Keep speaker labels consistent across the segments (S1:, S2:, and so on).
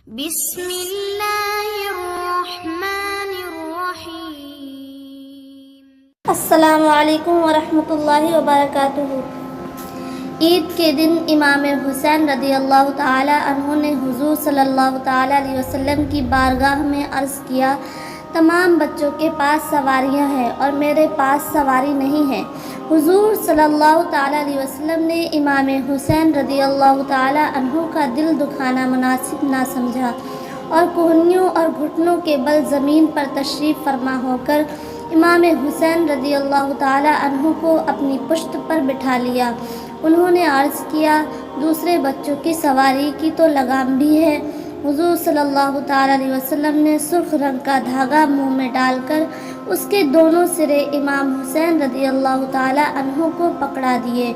S1: بسم اللہ الرحمن الرحیم۔
S2: السلام علیکم ورحمۃ اللہ وبرکاتہ۔ عید کے دن امام حسین رضی اللہ تعالی عنہ نے حضور صلی اللہ تعالی علیہ وسلم کی بارگاہ میں عرض کیا، تمام بچوں کے پاس سواریاں ہیں اور میرے پاس سواری نہیں ہے۔ حضور صلی اللہ تعالی علیہ وسلم نے امام حسین رضی اللہ تعالی عنہ کا دل دکھانا مناسب نہ سمجھا اور کوہنیوں اور گھٹنوں کے بل زمین پر تشریف فرما ہو کر امام حسین رضی اللہ تعالی عنہ کو اپنی پشت پر بٹھا لیا۔ انہوں نے عرض کیا، دوسرے بچوں کی سواری کی تو لگام بھی ہے۔ حضور صلی اللہ تعالی علیہ وسلم نے سرخ رنگ کا دھاگا منہ میں ڈال کر اس کے دونوں سرے امام حسین رضی اللہ تعالی عنہ کو پکڑا دیے۔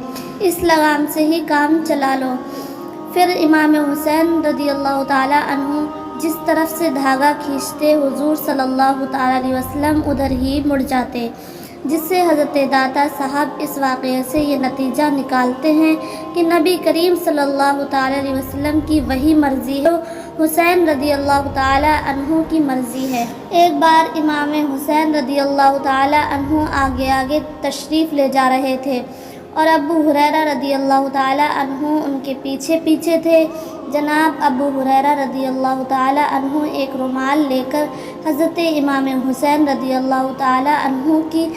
S2: اس لگام سے ہی کام چلا لو۔ پھر امام حسین رضی اللہ تعالی عنہ جس طرف سے دھاگا کھینچتے حضور صلی اللہ تعالی علیہ وسلم ادھر ہی مڑ جاتے، جس سے حضرت داتا صاحب اس واقعے سے یہ نتیجہ نکالتے ہیں کہ نبی کریم صلی اللہ تعالی علیہ وسلم کی وہی مرضی ہے، حسین رضی اللہ تعالی عنہ کی مرضی ہے۔ ایک بار امام حسین رضی اللہ تعالی عنہ آگے آگے تشریف لے جا رہے تھے اور ابو ہریرہ رضی اللہ تعالی عنہ ان کے پیچھے پیچھے تھے۔ جناب ابو ہریرہ رضی اللہ تعالی عنہ ایک رومال لے کر حضرت امام حسین رضی اللہ تعالی عنہ کی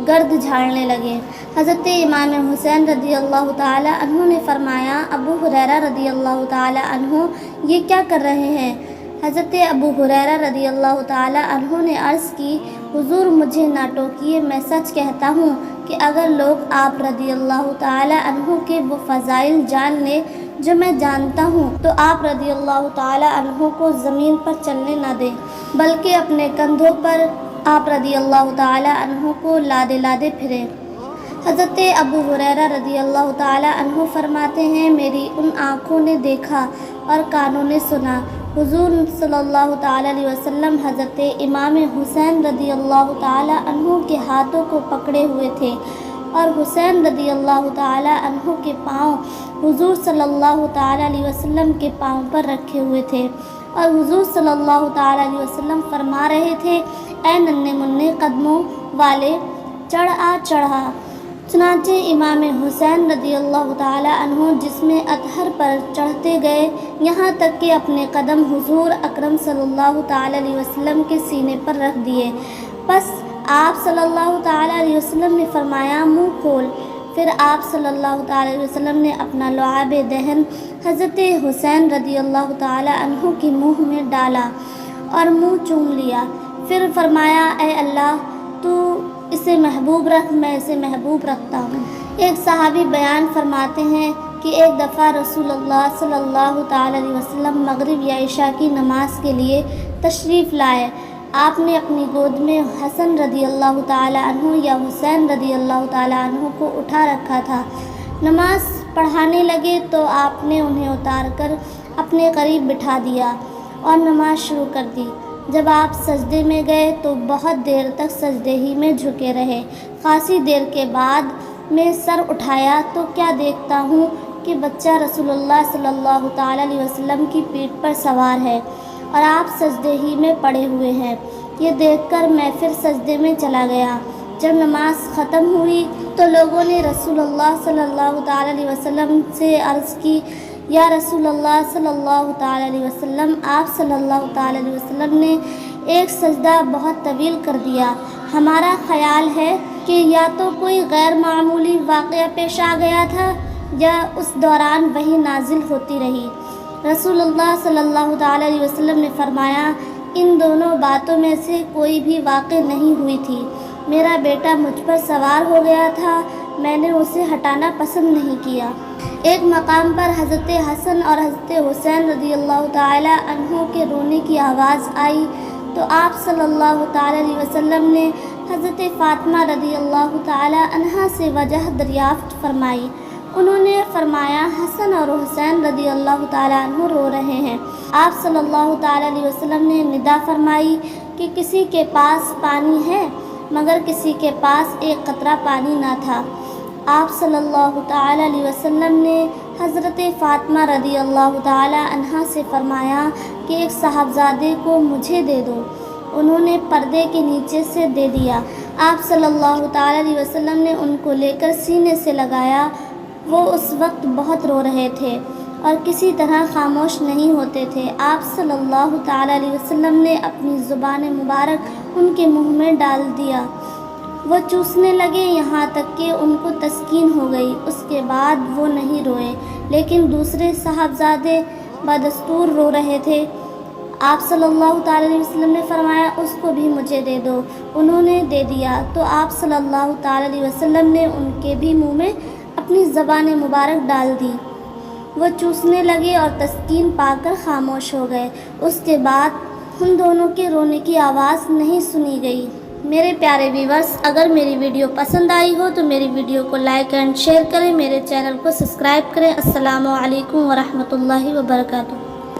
S2: گرد جھاڑنے لگے۔ حضرت امام حسین رضی اللہ تعالی عنہ نے فرمایا، ابو ہریرہ رضی اللہ تعالی عنہ یہ کیا کر رہے ہیں؟ حضرت ابو ہریرہ رضی اللہ تعالی عنہ نے عرض کی، حضور مجھے نہ ٹوکیے، میں سچ کہتا ہوں کہ اگر لوگ آپ رضی اللہ تعالی عنہ کے وہ فضائل جان لیں جو میں جانتا ہوں تو آپ رضی اللہ تعالی عنہ کو زمین پر چلنے نہ دیں، بلکہ اپنے کندھوں پر آپ رضی اللہ تعالی عنہ کو لادے لادے پھریں۔ حضرت ابو ہریرہ رضی اللہ تعالی عنہ فرماتے ہیں، میری ان آنکھوں نے دیکھا اور کانوں نے سنا، حضور صلی اللہ تعالی علیہ وسلم حضرت امام حسین رضی اللہ تعالی عنہ کے ہاتھوں کو پکڑے ہوئے تھے اور حسین رضی اللہ تعالی عنہ کے پاؤں حضور صلی اللہ تعالی علیہ وسلم کے پاؤں پر رکھے ہوئے تھے اور حضور صلی اللہ تعالی علیہ وسلم فرما رہے تھے، اے ننھے منھے قدموں والے چڑھ آ چڑھا۔ چنانچہ امام حسین رضی اللہ تعالی عنہ جسم اطہر پر چڑھتے گئے، یہاں تک کہ اپنے قدم حضور اکرم صلی اللہ تعالی علیہ وسلم کے سینے پر رکھ دیے۔ پس آپ صلی اللہ تعالی علیہ وسلم نے فرمایا، منہ کھول۔ پھر آپ صلی اللہ تعالی علیہ وسلم نے اپنا لعاب دہن حضرت حسین رضی اللہ تعالی عنہ کے منہ میں ڈالا اور منہ چوم لیا۔ پھر فرمایا، اے اللہ تو اسے محبوب رکھ، میں اسے محبوب رکھتا ہوں۔ ایک صحابی بیان فرماتے ہیں کہ ایک دفعہ رسول اللہ صلی اللہ تعالی علیہ وسلم مغرب یا عشاء کی نماز کے لیے تشریف لائے۔ آپ نے اپنی گود میں حسن رضی اللہ تعالی عنہ یا حسین رضی اللہ تعالی عنہ کو اٹھا رکھا تھا۔ نماز پڑھانے لگے تو آپ نے انہیں اتار کر اپنے قریب بٹھا دیا اور نماز شروع کر دی۔ جب آپ سجدے میں گئے تو بہت دیر تک سجدے ہی میں جھکے رہے۔ خاصی دیر کے بعد میں سر اٹھایا تو کیا دیکھتا ہوں کہ بچہ رسول اللہ صلی اللہ تعالی علیہ وسلم کی پیٹھ پر سوار ہے اور آپ سجدے ہی میں پڑے ہوئے ہیں۔ یہ دیکھ کر میں پھر سجدے میں چلا گیا۔ جب نماز ختم ہوئی تو لوگوں نے رسول اللہ صلی اللہ تعالی علیہ وسلم سے عرض کی، یا رسول اللہ صلی اللہ تعالی علیہ وسلم، آپ صلی اللہ تعالی علیہ وسلم نے ایک سجدہ بہت طویل کر دیا۔ ہمارا خیال ہے کہ یا تو کوئی غیر معمولی واقعہ پیش آ گیا تھا یا اس دوران وحی نازل ہوتی رہی۔ رسول اللہ صلی اللہ تعالی علیہ وسلم نے فرمایا، ان دونوں باتوں میں سے کوئی بھی واقع نہیں ہوئی تھی۔ میرا بیٹا مجھ پر سوار ہو گیا تھا، میں نے اسے ہٹانا پسند نہیں کیا۔ ایک مقام پر حضرت حسن اور حضرت حسین رضی اللہ تعالی عنہ کے رونے کی آواز آئی تو آپ صلی اللہ تعالی علیہ وسلم نے حضرت فاطمہ رضی اللہ تعالی عنہا سے وجہ دریافت فرمائی۔ انہوں نے فرمایا، حسن اور حسین رضی اللہ تعالی عنہ رو رہے ہیں۔ آپ صلی اللہ تعالی علیہ وسلم نے ندا فرمائی کہ کسی کے پاس پانی ہے، مگر کسی کے پاس ایک قطرہ پانی نہ تھا۔ آپ صلی اللہ تعالی علیہ وسلم نے حضرت فاطمہ رضی اللہ تعالی عنہا سے فرمایا کہ ایک صاحبزادے کو مجھے دے دو۔ انہوں نے پردے کے نیچے سے دے دیا۔ آپ صلی اللہ تعالی علیہ وسلم نے ان کو لے کر سینے سے لگایا۔ وہ اس وقت بہت رو رہے تھے اور کسی طرح خاموش نہیں ہوتے تھے۔ آپ صلی اللہ تعالی علیہ وسلم نے اپنی زبان مبارک ان کے منہ میں ڈال دیا۔ وہ چوسنے لگے یہاں تک کہ ان کو تسکین ہو گئی۔ اس کے بعد وہ نہیں روئے، لیکن دوسرے صاحبزادے بدستور رو رہے تھے۔ آپ صلی اللہ تعالی علیہ وسلم نے فرمایا اس کو بھی مجھے دے دو۔ انہوں نے دے دیا تو آپ صلی اللہ تعالی علیہ وسلم نے ان کے بھی منہ میں اپنی زبان مبارک ڈال دی۔ وہ چوسنے لگے اور تسکین پا کر خاموش ہو گئے۔ اس کے بعد ان دونوں کے رونے کی آواز نہیں سنی گئی۔ میرے پیارے ویورز، اگر میری ویڈیو پسند آئی ہو تو میری ویڈیو کو لائک اینڈ شیئر کریں، میرے چینل کو سبسکرائب کریں۔ السلام علیکم ورحمۃ اللہ وبرکاتہ۔